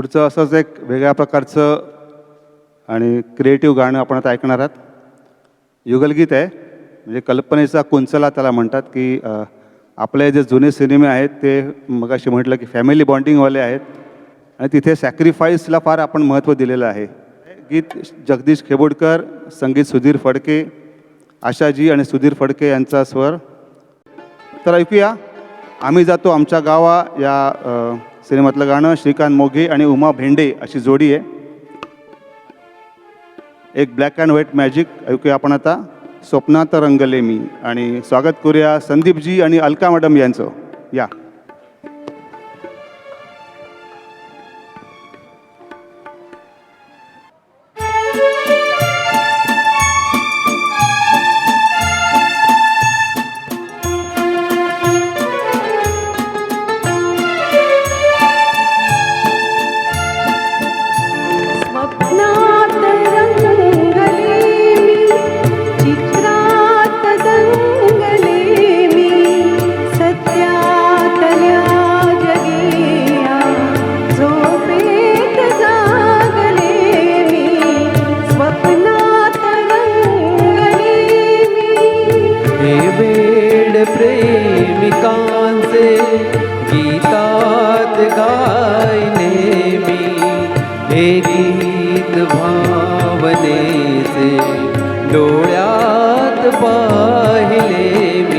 पुढचं असंच एक वेगळ्या प्रकारचं आणि क्रिएटिव्ह गाणं आपण आता ऐकणार आहात. युगलगीत आहे, म्हणजे कल्पनेचा कुंचला त्याला म्हणतात. की आपले जे जुने सिनेमे आहेत ते मगाशी म्हटलं की फॅमिली बॉन्डिंगवाले आहेत आणि तिथे सॅक्रिफाईसला फार आपण महत्त्व दिलेलं आहे. गीत जगदीश खेबोडकर, संगीत सुधीर फडके, आशाजी आणि सुधीर फडके यांचा स्वर. तर ऐकूया आम्ही जातो आमच्या गावा या सिनेमातलं गाणं. श्रीकांत मोघे आणि उमा भेंडे अशी जोडी आहे. एक ब्लॅक अँड व्हाईट मॅजिक ऐकूया आपण आता. स्वप्नात रंगले मी. आणि स्वागत करूया संदीपजी आणि अलका मॅडम यांचं. या प्रेमिकांचे गीतात गायले मी. हे गीत भावनेचे डोळ्यात पाहिले मी.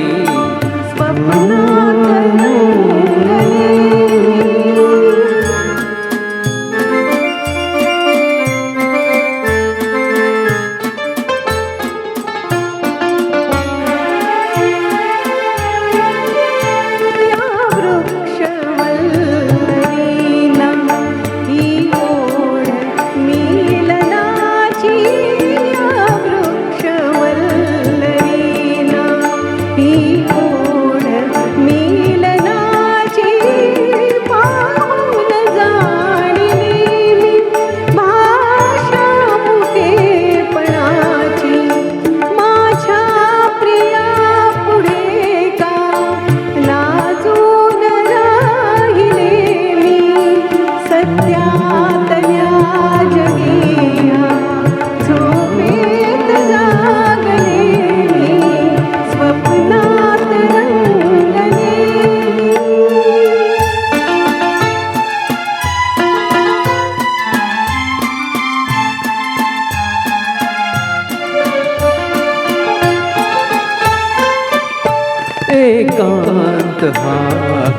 एकांत हा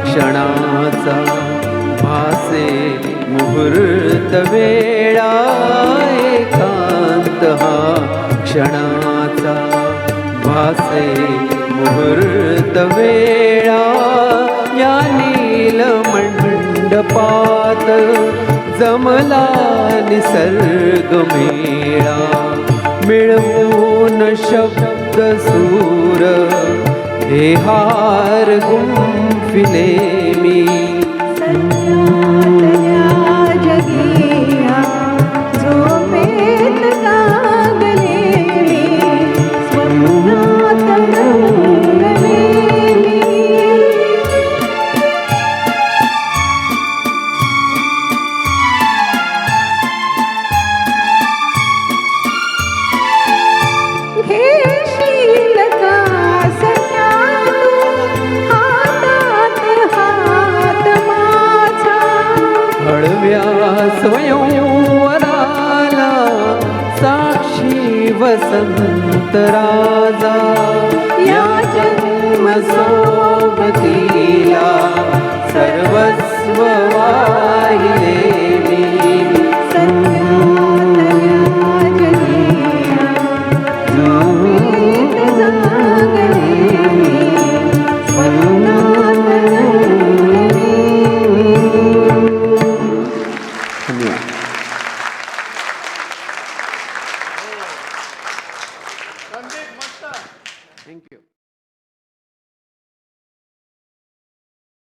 क्षणाचा भासे मुहूर्त वेळा. एकांत हा क्षणाचा भासे मुहूर्त वेळा. या नील मंडपात जमला निसर्ग मेळा. मिळवून शब्द सूर हे हार गुंफिले मी. स्वयंवराला साक्षी वसंत राजा. या जन्म सोबतीला सर्व